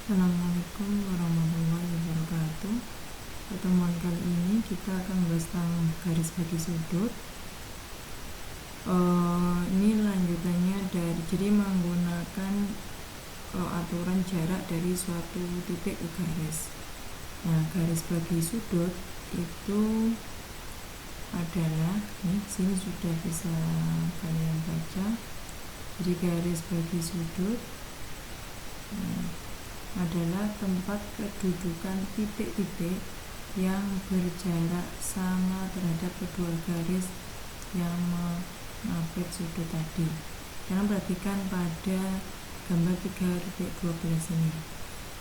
Assalamualaikum warahmatullahi wabarakatuh. Pertemuan kali ini kita akan membahas tentang garis bagi sudut. Ini lanjutannya dari jadi menggunakan aturan jarak dari suatu titik ke garis. Nah, garis bagi sudut itu adalah sini sudah bisa kalian baca. Jadi garis bagi sudut adalah tempat kedudukan titik-titik yang berjarak sama terhadap kedua garis yang mengapit sudut tadi. Sekarang perhatikan pada gambar 3.12 ini.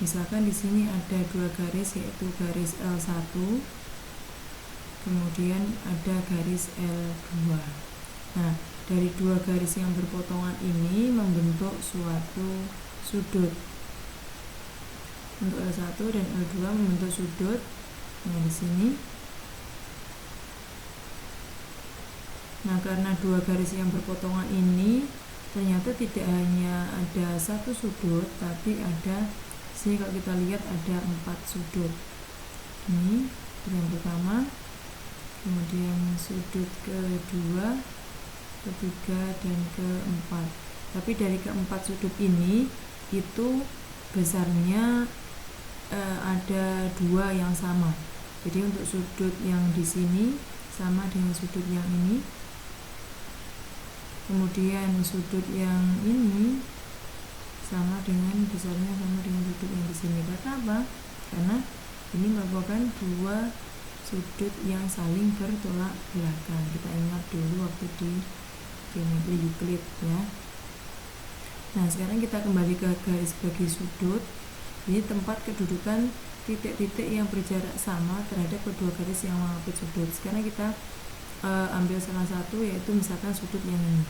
Misalkan di sini ada dua garis, yaitu garis L1, kemudian ada garis L2. Nah, dari dua garis yang berpotongan ini membentuk suatu sudut. Untuk L1 dan L2 membentuk sudut. Nah, di sini. Nah, karena dua garis yang berpotongan ini ternyata tidak hanya ada satu sudut, tapi ada sini kalau kita lihat ada 4 sudut. Ini yang pertama, kemudian sudut kedua, ketiga, dan keempat. Tapi dari keempat sudut ini itu besarnya ada dua yang sama. Jadi untuk sudut yang di sini sama dengan sudut yang ini, kemudian sudut yang ini sama dengan besarnya sama dengan sudut yang di sini. Karena apa? Karena ini merupakan dua sudut yang saling bertolak belakang. Kita ingat dulu waktu di geometri Euclid ya. Nah, sekarang kita kembali ke garis bagi sudut. Ini tempat kedudukan titik-titik yang berjarak sama terhadap kedua garis yang mengapit sudut. Sekarang kita ambil salah satu, yaitu misalkan sudut yang ini.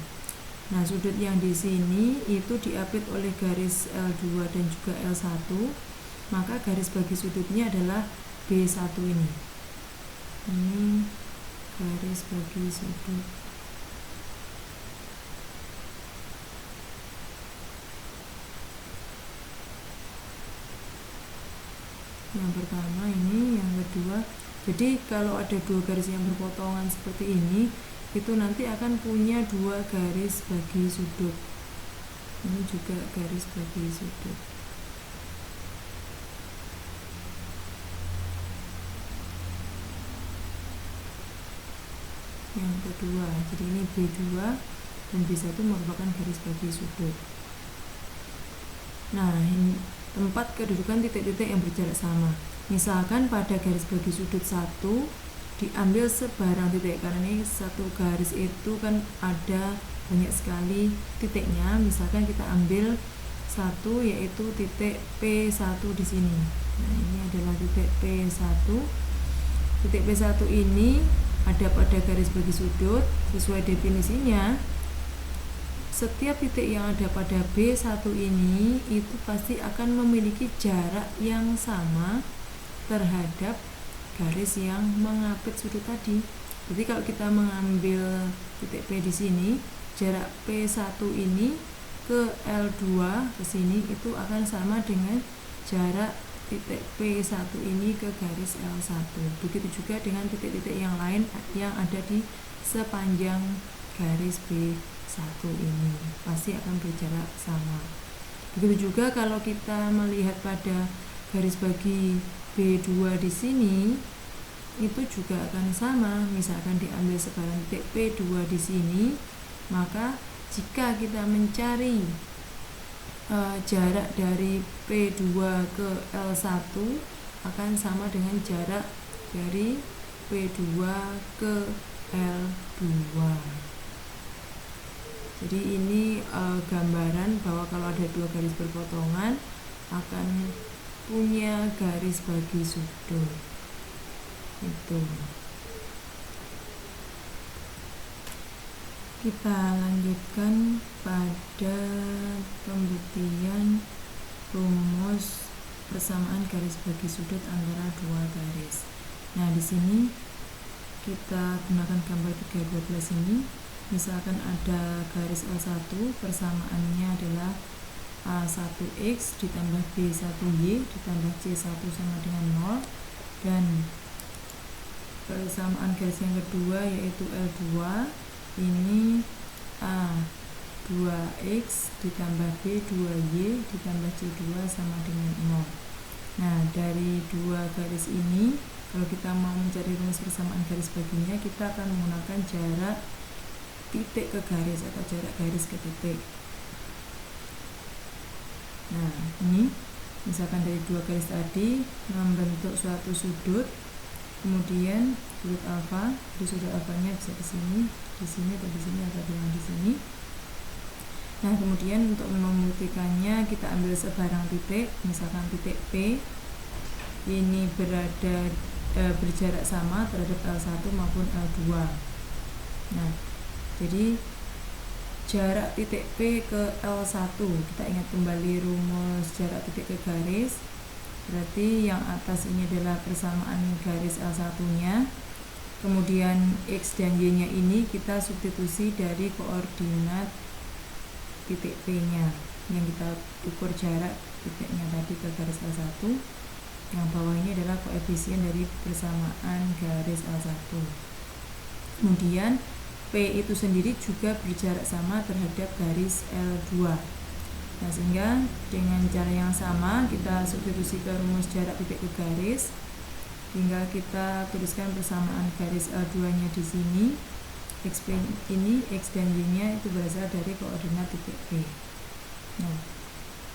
Nah, sudut yang di sini itu diapit oleh garis L2 dan juga L1, maka garis bagi sudutnya adalah B1 ini. Ini garis bagi sudut. Yang pertama ini, yang kedua. Jadi kalau ada dua garis yang berpotongan seperti ini, itu nanti akan punya dua garis bagi sudut. Ini juga garis bagi sudut. Yang kedua, jadi ini B2 dan B1 merupakan garis bagi sudut. Nah, ini tempat kedudukan titik-titik yang berjarak sama. Misalkan pada garis bagi sudut 1 diambil sebarang titik, karena ini satu garis itu kan ada banyak sekali titiknya. Misalkan kita ambil satu, yaitu titik P1 di sini. Nah, ini adalah titik P1. Titik P1 ini ada pada garis bagi sudut. Sesuai definisinya, setiap titik yang ada pada B1 ini itu pasti akan memiliki jarak yang sama terhadap garis yang mengapit sudut tadi. Jadi kalau kita mengambil titik P di sini, jarak P1 ini ke L2 ke sini itu akan sama dengan jarak titik P1 ini ke garis L1. Begitu juga dengan titik-titik yang lain yang ada di sepanjang garis B1 ini, pasti akan berjarak sama. Begitu juga kalau kita melihat pada garis bagi B2 di sini, itu juga akan sama. Misalkan diambil sebarang titik P2 di sini, maka jika kita mencari jarak dari P2 ke L1 akan sama dengan jarak dari P2 ke L2. Jadi ini gambaran bahwa kalau ada dua garis berpotongan akan punya garis bagi sudut. Itu. Kita lanjutkan pada pembuktian rumus persamaan garis bagi sudut antara dua garis. Nah, di sini kita gunakan gambar 3.12 ini. Misalkan ada garis L1, persamaannya adalah A1X ditambah B1Y ditambah C1 sama dengan 0, dan persamaan garis yang kedua yaitu L2 ini A2X ditambah B2Y ditambah C2 sama dengan 0. Nah, dari dua garis ini kalau kita mau mencari rumus persamaan garis baginya, kita akan menggunakan jarak titik ke garis atau jarak garis ke titik. Nah, ini misalkan dari dua garis tadi membentuk suatu sudut, kemudian sudut alfa, di sudut alfanya bisa di sini atau di sini atau di sini. Nah, kemudian untuk membuktikannya kita ambil sebarang titik, misalkan titik P ini berjarak sama terhadap L1 maupun L2. Nah, jadi jarak titik P ke L1, kita ingat kembali rumus jarak titik ke garis, berarti yang atas ini adalah persamaan garis L1-nya, kemudian X dan Y-nya ini kita substitusi dari koordinat titik P-nya yang kita ukur jarak titiknya tadi ke garis L1. Yang bawah ini adalah koefisien dari persamaan garis L1. Kemudian P itu sendiri juga berjarak sama terhadap garis L2. Nah, sehingga dengan cara yang sama kita substitusi ke rumus jarak titik ke garis, tinggal kita tuliskan persamaan garis L2-nya di sini. X ini, X dan Y-nya itu berasal dari koordinat titik P. Nah,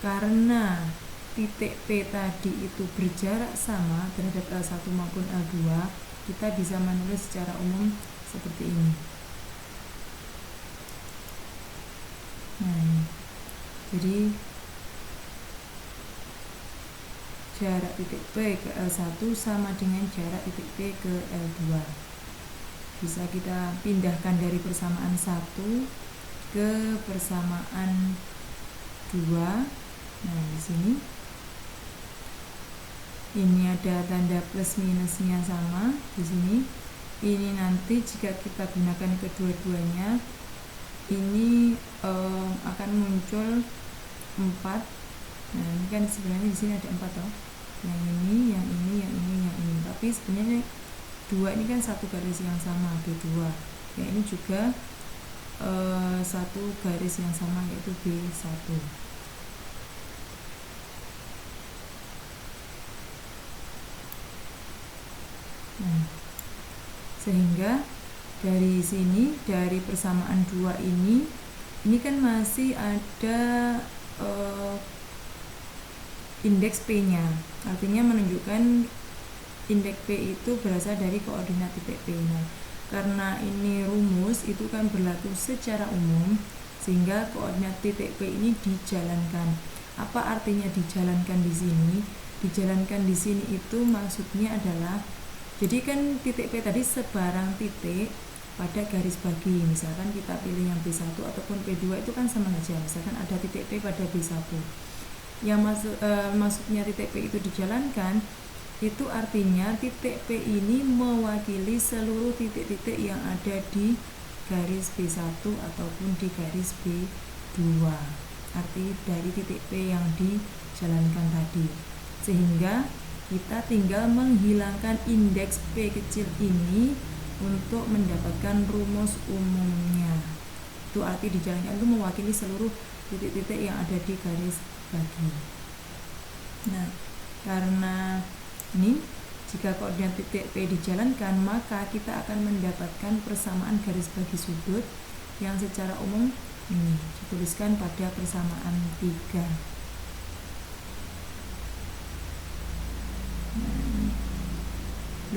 karena titik P tadi itu berjarak sama terhadap L1 maupun L2, kita bisa menulis secara umum seperti ini. Nah, jadi jarak titik P ke L1 sama dengan jarak titik P ke L2. Bisa kita pindahkan dari persamaan 1 ke persamaan 2. Nah, di sini ini ada tanda plus minusnya sama di sini. Ini nanti jika kita gunakan kedua-duanya, ini akan muncul 4. Nah, ini kan sebenarnya di sini ada 4 toh. Yang ini, yang ini, yang ini, yang ini. Tapi sebenarnya 2 ini kan satu garis yang sama, B2. Yang ini juga satu garis yang sama yaitu B1. Nah, sehingga dari sini, dari persamaan 2 ini kan masih ada indeks P-nya, artinya menunjukkan indeks P itu berasal dari koordinat titik P. Nah, karena ini rumus itu kan berlaku secara umum, sehingga koordinat titik P ini dijalankan. Apa artinya dijalankan di sini? Dijalankan di sini itu maksudnya adalah, jadi kan titik P tadi sebarang titik pada garis bagi. Misalkan kita pilih yang B1 ataupun P2 itu kan sama saja. Misalkan ada titik P pada B1. Yang maksudnya titik P itu dijalankan, itu artinya titik P ini mewakili seluruh titik-titik yang ada di garis B1 ataupun di garis B2. Arti dari titik P yang dijalankan tadi. Sehingga kita tinggal menghilangkan indeks P kecil ini untuk mendapatkan rumus umumnya. Itu arti dijalankan itu mewakili seluruh titik-titik yang ada di garis bagi. Nah, karena ini, jika koordinat titik P dijalankan, maka kita akan mendapatkan persamaan garis bagi sudut yang secara umum ini dituliskan pada persamaan 3. Nah,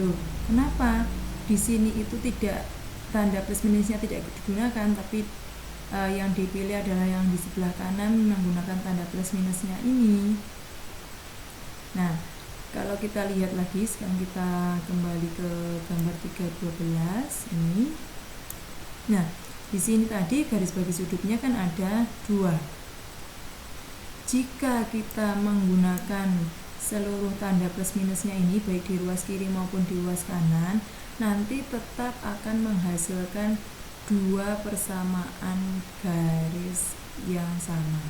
loh, kenapa di sini itu tidak, tanda plus minusnya tidak digunakan, tapi yang dipilih adalah yang di sebelah kanan menggunakan tanda plus minusnya ini? Nah, kalau kita lihat lagi, sekarang kita kembali ke gambar 3.12 ini. Nah, di sini tadi garis bagi sudutnya kan ada 2. Jika kita menggunakan seluruh tanda plus minusnya ini, baik di ruas kiri maupun di ruas kanan, nanti tetap akan menghasilkan 2 persamaan garis yang sama.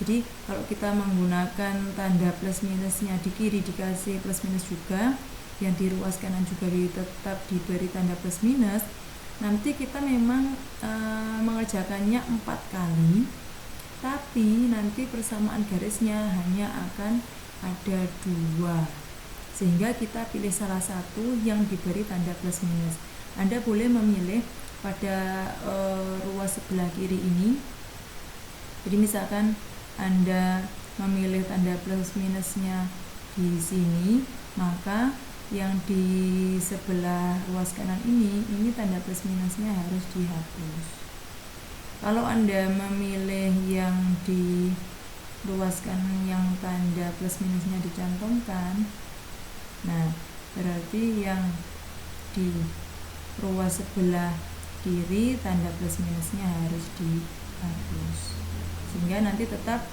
Jadi kalau kita menggunakan tanda plus minusnya di kiri dikasih plus minus juga, yang di ruas kanan juga tetap diberi tanda plus minus, nanti kita memang mengerjakannya 4 kali, tapi nanti persamaan garisnya hanya akan ada 2, sehingga kita pilih salah satu yang diberi tanda plus minus. Anda boleh memilih pada ruas sebelah kiri ini. Jadi misalkan Anda memilih tanda plus minusnya di sini, maka yang di sebelah ruas kanan ini tanda plus minusnya harus dihapus. Kalau Anda memilih yang di ruas kanan yang tanda plus minusnya dicantumkan, nah berarti yang di ruas sebelah kiri tanda plus minusnya harus dihapus, sehingga nanti tetap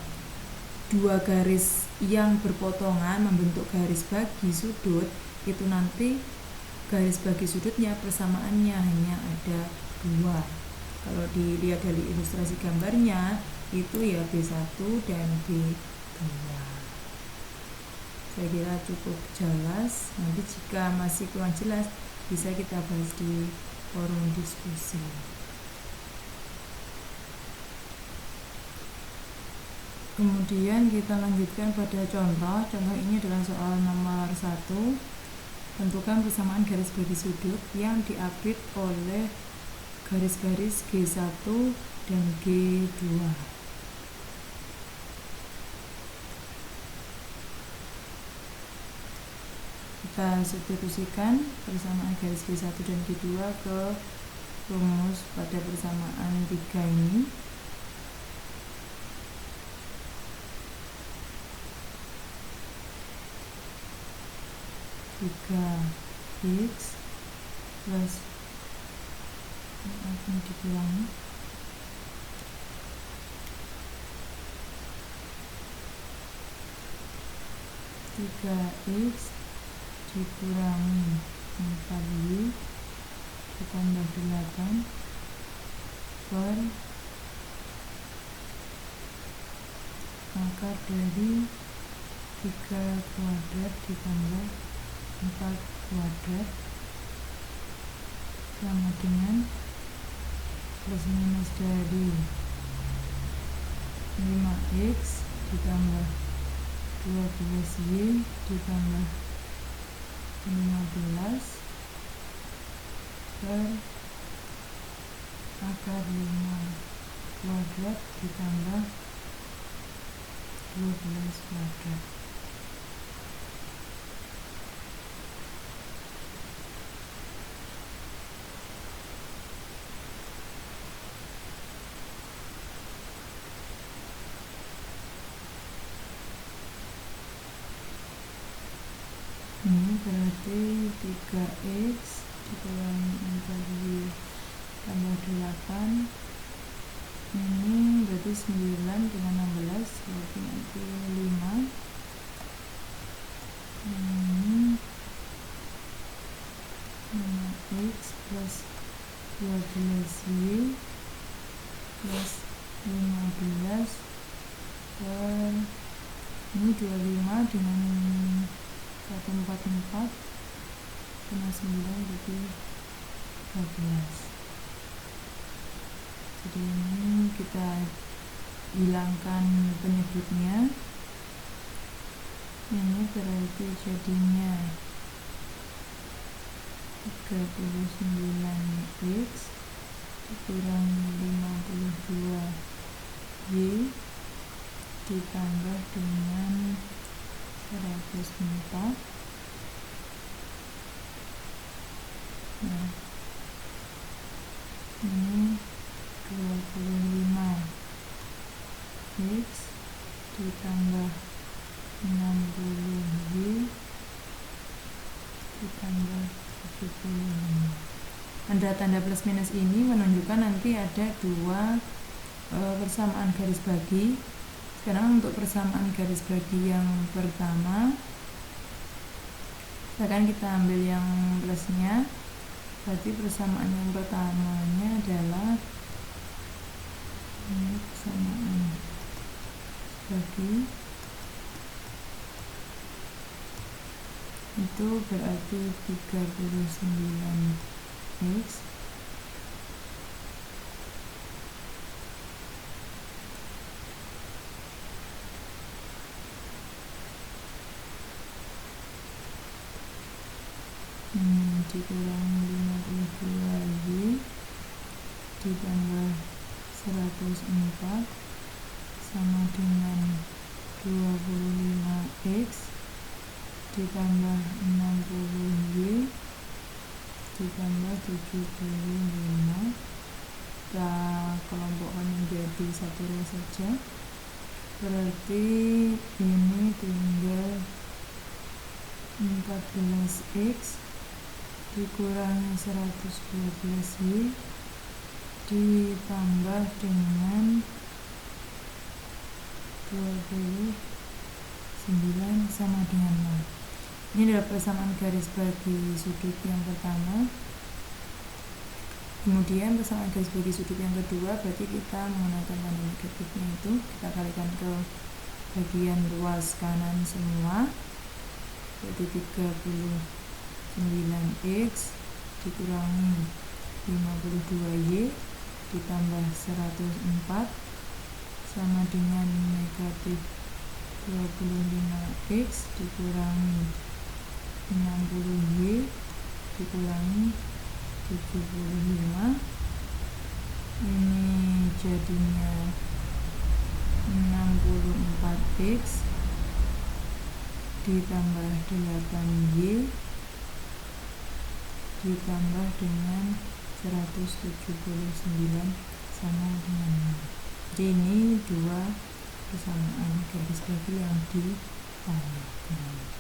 2 garis yang berpotongan membentuk garis bagi sudut, itu nanti garis bagi sudutnya persamaannya hanya ada 2. Kalau dilihat dari ilustrasi gambarnya itu ya B1 dan B2. Saya kira cukup jelas. Nanti jika masih kurang jelas bisa kita bahas di forum diskusi. Kemudian kita lanjutkan pada contoh. Contoh ini adalah soal nomor 1. Tentukan persamaan garis bagi sudut yang diapit oleh garis-garis G1 dan G2. Kita substitusikan persamaan garis G1 dan G2 ke rumus pada persamaan 3 ini. X plus akan dikurangi X dikurangi 4Y ditambah 8 per akar dari 3 kuadrat ditambah 4 kuadrat sama dengan plus minus dari 5x ditambah 12y ditambah 15 per akar 5 kuadrat ditambah 12 kuadrat. Ini berarti 3x dikurangi 4y tambah 8, ini berarti 9 dengan 16, berarti nanti 5. Ini 5x plus 12y plus 15 per ini 25 dengan 144 kena 9 berarti 13. Jadi ini kita hilangkan penyebutnya, ini berarti jadinya 39x dikurangi 52y ditambah dengan 104. Nah, ini 25x ditambah 60y ditambah 75. Tanda plus minus ini menunjukkan nanti ada 2 persamaan garis bagi. Sekarang untuk persamaan garis bagi yang pertama, sekarang kita ambil yang plusnya, berarti persamaan yang pertamanya adalah ini persamaan bagi itu berarti 39x dikurangi 52y ditambah 104 sama dengan 25x ditambah 60y ditambah 75. Kita kelompokkan menjadi satu row saja, berarti ini tinggal 14x dikurangi 112y ditambah dengan 29 sama dengan 0. Ini adalah persamaan garis bagi sudut yang pertama. Kemudian persamaan garis bagi sudut yang kedua, berarti kita menggunakan tanda negatifnya itu kita kalikan ke bagian luas kanan semua, yaitu 39x dikurangi 52y ditambah 104 sama dengan negatif 25x dikurangi 60y dikurangi 75. Ini jadinya 64x ditambah 8y ditambah dengan 179 sama dengan 0. Jadi ini dua persamaan garis bagi yang ditanyakan.